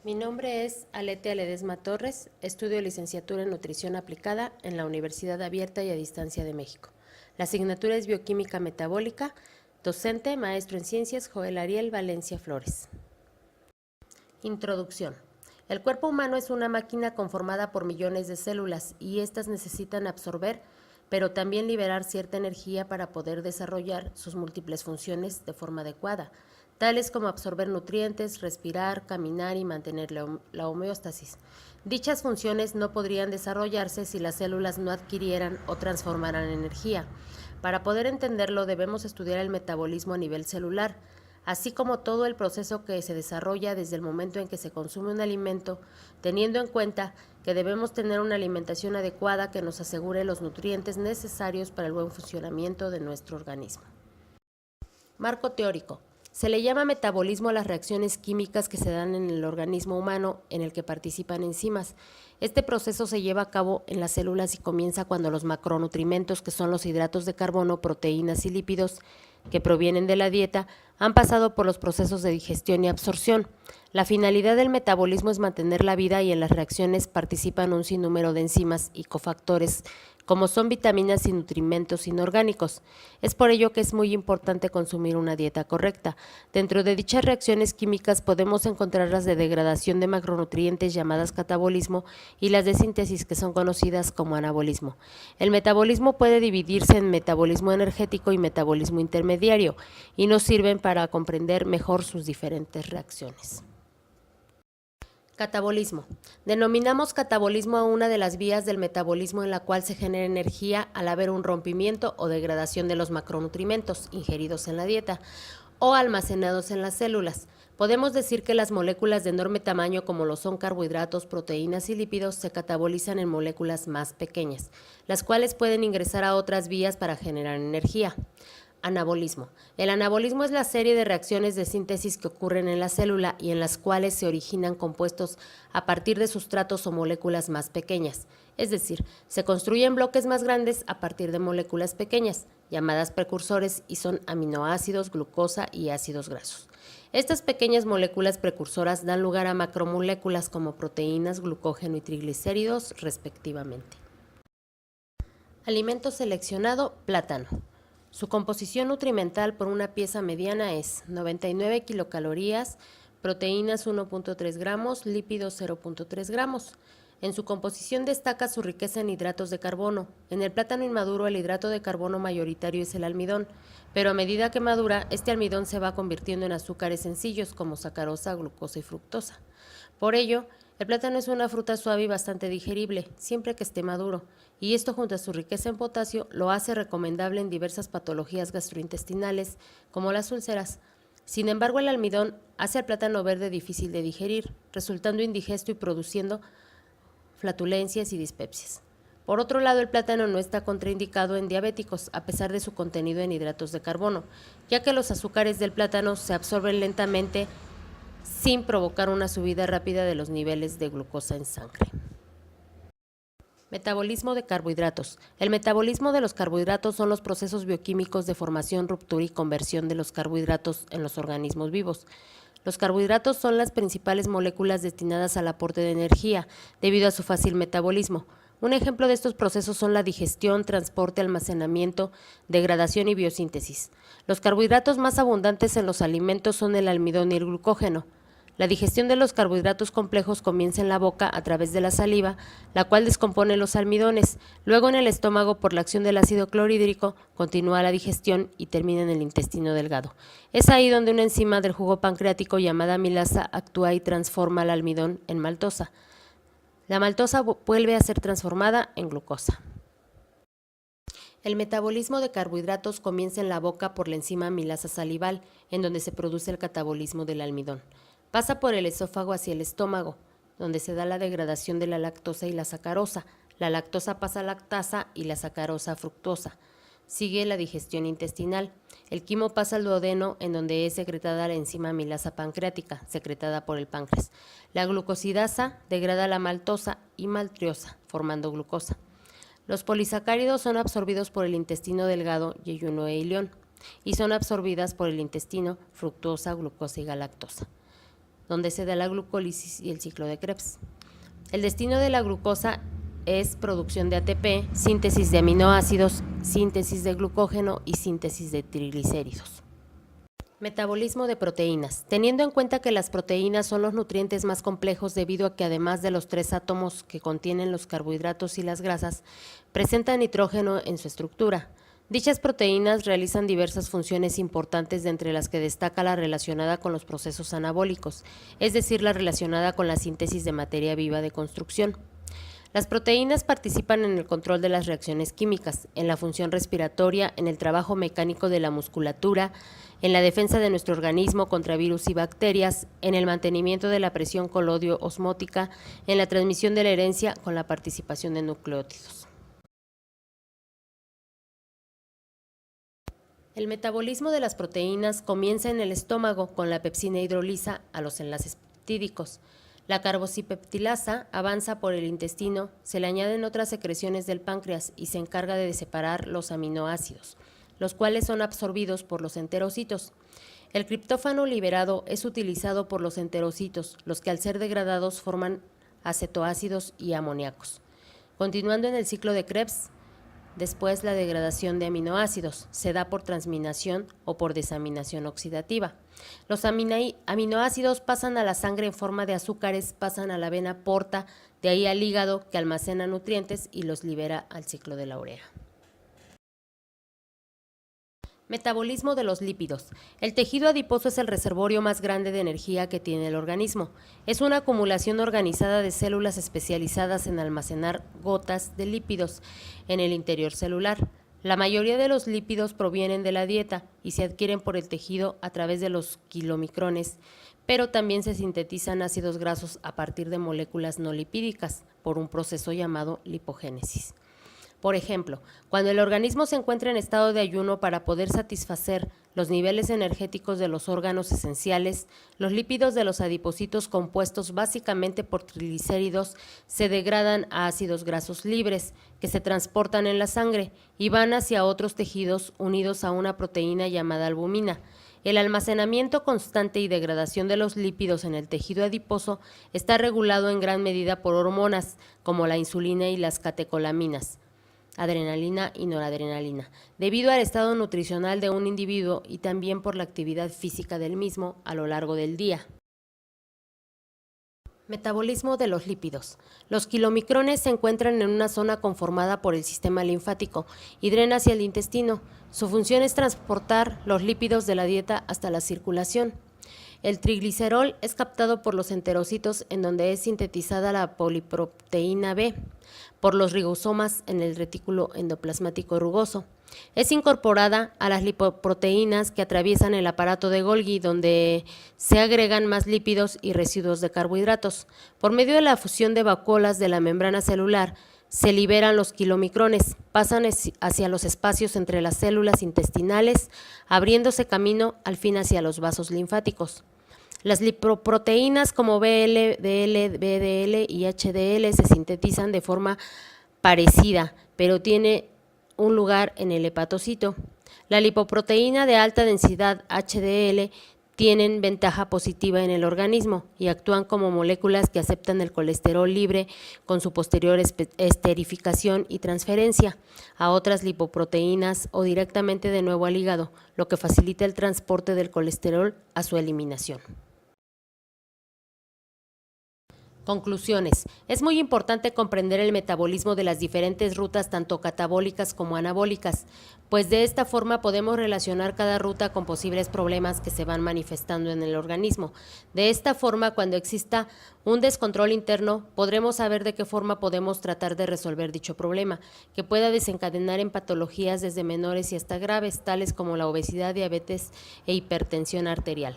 Mi nombre es Alete Ledesma Torres, estudio licenciatura en Nutrición Aplicada en la Universidad Abierta y a Distancia de México. La asignatura es Bioquímica Metabólica, docente, maestro en Ciencias, Joel Ariel Valencia Flores. Introducción. El cuerpo humano es una máquina conformada por millones de células y éstas necesitan absorber, pero también liberar cierta energía para poder desarrollar sus múltiples funciones de forma adecuada, tales como absorber nutrientes, respirar, caminar y mantener la homeostasis. Dichas funciones no podrían desarrollarse si las células no adquirieran o transformaran energía. Para poder entenderlo debemos estudiar el metabolismo a nivel celular, así como todo el proceso que se desarrolla desde el momento en que se consume un alimento, teniendo en cuenta que debemos tener una alimentación adecuada que nos asegure los nutrientes necesarios para el buen funcionamiento de nuestro organismo. Marco teórico. Se le llama metabolismo a las reacciones químicas que se dan en el organismo humano en el que participan enzimas. Este proceso se lleva a cabo en las células y comienza cuando los macronutrimentos, que son los hidratos de carbono, proteínas y lípidos, que provienen de la dieta, han pasado por los procesos de digestión y absorción. La finalidad del metabolismo es mantener la vida y en las reacciones participan un sinnúmero de enzimas y cofactores, como son vitaminas y nutrimentos inorgánicos. Es por ello que es muy importante consumir una dieta correcta. Dentro de dichas reacciones químicas podemos encontrar las de degradación de macronutrientes llamadas catabolismo y las de síntesis que son conocidas como anabolismo. El metabolismo puede dividirse en metabolismo energético y metabolismo intermediario y nos sirven para comprender mejor sus diferentes reacciones. Catabolismo. Denominamos catabolismo a una de las vías del metabolismo en la cual se genera energía al haber un rompimiento o degradación de los macronutrimentos ingeridos en la dieta o almacenados en las células. Podemos decir que las moléculas de enorme tamaño, como lo son carbohidratos, proteínas y lípidos, se catabolizan en moléculas más pequeñas, las cuales pueden ingresar a otras vías para generar energía. Anabolismo. El anabolismo es la serie de reacciones de síntesis que ocurren en la célula y en las cuales se originan compuestos a partir de sustratos o moléculas más pequeñas. Es decir, se construyen bloques más grandes a partir de moléculas pequeñas, llamadas precursores, y son aminoácidos, glucosa y ácidos grasos. Estas pequeñas moléculas precursoras dan lugar a macromoléculas como proteínas, glucógeno y triglicéridos, respectivamente. Alimento seleccionado: plátano. Su composición nutrimental por una pieza mediana es 99 kilocalorías, proteínas 1.3 gramos, lípidos 0.3 gramos. En su composición destaca su riqueza en hidratos de carbono. En el plátano inmaduro el hidrato de carbono mayoritario es el almidón, pero a medida que madura, este almidón se va convirtiendo en azúcares sencillos como sacarosa, glucosa y fructosa. Por ello, el plátano es una fruta suave y bastante digerible, siempre que esté maduro, y esto junto a su riqueza en potasio lo hace recomendable en diversas patologías gastrointestinales, como las úlceras. Sin embargo, el almidón hace al plátano verde difícil de digerir, resultando indigesto y produciendo flatulencias y dispepsias. Por otro lado, el plátano no está contraindicado en diabéticos, a pesar de su contenido en hidratos de carbono, ya que los azúcares del plátano se absorben lentamente sin provocar una subida rápida de los niveles de glucosa en sangre. Metabolismo de carbohidratos. El metabolismo de los carbohidratos son los procesos bioquímicos de formación, ruptura y conversión de los carbohidratos en los organismos vivos. Los carbohidratos son las principales moléculas destinadas al aporte de energía, debido a su fácil metabolismo. Un ejemplo de estos procesos son la digestión, transporte, almacenamiento, degradación y biosíntesis. Los carbohidratos más abundantes en los alimentos son el almidón y el glucógeno. La digestión de los carbohidratos complejos comienza en la boca a través de la saliva, la cual descompone los almidones. Luego en el estómago, por la acción del ácido clorhídrico, continúa la digestión y termina en el intestino delgado. Es ahí donde una enzima del jugo pancreático llamada amilasa actúa y transforma el almidón en maltosa. La maltosa vuelve a ser transformada en glucosa. El metabolismo de carbohidratos comienza en la boca por la enzima amilasa salival, en donde se produce el catabolismo del almidón. Pasa por el esófago hacia el estómago, donde se da la degradación de la lactosa y la sacarosa. La lactosa pasa a lactasa y la sacarosa a fructosa. Sigue la digestión intestinal. El quimo pasa al duodeno, en donde es secretada la enzima amilasa pancreática, secretada por el páncreas. La glucosidasa degrada la maltosa y maltriosa, formando glucosa. Los polisacáridos son absorbidos por el intestino delgado, yeyuno e ilión, y son absorbidas por el intestino fructosa, glucosa y galactosa. donde se da la glucólisis y el ciclo de Krebs. El destino de la glucosa es producción de ATP, síntesis de aminoácidos, síntesis de glucógeno y síntesis de triglicéridos. Metabolismo de proteínas. Teniendo en cuenta que las proteínas son los nutrientes más complejos debido a que además de los 3 átomos que contienen los carbohidratos y las grasas, presentan nitrógeno en su estructura. Dichas proteínas realizan diversas funciones importantes, de entre las que destaca la relacionada con los procesos anabólicos, es decir, la relacionada con la síntesis de materia viva de construcción. Las proteínas participan en el control de las reacciones químicas, en la función respiratoria, en el trabajo mecánico de la musculatura, en la defensa de nuestro organismo contra virus y bacterias, en el mantenimiento de la presión colodio-osmótica, en la transmisión de la herencia con la participación de nucleótidos. El metabolismo de las proteínas comienza en el estómago con la pepsina hidroliza a los enlaces peptídicos. La carboxipeptilasa avanza por el intestino, se le añaden otras secreciones del páncreas y se encarga de separar los aminoácidos, los cuales son absorbidos por los enterocitos. El triptófano liberado es utilizado por los enterocitos, los que al ser degradados forman acetoácidos y amoníacos. Continuando en el ciclo de Krebs, después la degradación de aminoácidos se da por transminación o por desaminación oxidativa. Los aminoácidos pasan a la sangre en forma de azúcares, pasan a la vena porta, de ahí al hígado que almacena nutrientes y los libera al ciclo de la urea. Metabolismo de los lípidos. El tejido adiposo es el reservorio más grande de energía que tiene el organismo. Es una acumulación organizada de células especializadas en almacenar gotas de lípidos en el interior celular. La mayoría de los lípidos provienen de la dieta y se adquieren por el tejido a través de los kilomicrones, pero también se sintetizan ácidos grasos a partir de moléculas no lipídicas por un proceso llamado lipogénesis. Por ejemplo, cuando el organismo se encuentra en estado de ayuno para poder satisfacer los niveles energéticos de los órganos esenciales, los lípidos de los adipocitos, compuestos básicamente por triglicéridos, se degradan a ácidos grasos libres, que se transportan en la sangre y van hacia otros tejidos unidos a una proteína llamada albumina. El almacenamiento constante y degradación de los lípidos en el tejido adiposo está regulado en gran medida por hormonas, como la insulina y las catecolaminas, adrenalina y noradrenalina, debido al estado nutricional de un individuo y también por la actividad física del mismo a lo largo del día. Metabolismo de los lípidos. Los kilomicrones se encuentran en una zona conformada por el sistema linfático y drena hacia el intestino. Su función es transportar los lípidos de la dieta hasta la circulación. El triglicerol es captado por los enterocitos, en donde es sintetizada la poliproteína B, por los ribosomas en el retículo endoplasmático rugoso. Es incorporada a las lipoproteínas que atraviesan el aparato de Golgi, donde se agregan más lípidos y residuos de carbohidratos. Por medio de la fusión de vacuolas de la membrana celular, se liberan los kilomicrones, pasan hacia los espacios entre las células intestinales, abriéndose camino al fin hacia los vasos linfáticos. Las lipoproteínas como BL, DL, BDL y HDL se sintetizan de forma parecida, pero tiene un lugar en el hepatocito. La lipoproteína de alta densidad HDL tienen ventaja positiva en el organismo y actúan como moléculas que aceptan el colesterol libre con su posterior esterificación y transferencia a otras lipoproteínas o directamente de nuevo al hígado, lo que facilita el transporte del colesterol a su eliminación. Conclusiones. Es muy importante comprender el metabolismo de las diferentes rutas, tanto catabólicas como anabólicas, pues de esta forma podemos relacionar cada ruta con posibles problemas que se van manifestando en el organismo. De esta forma, cuando exista un descontrol interno, podremos saber de qué forma podemos tratar de resolver dicho problema, que pueda desencadenar en patologías desde menores y hasta graves, tales como la obesidad, diabetes e hipertensión arterial.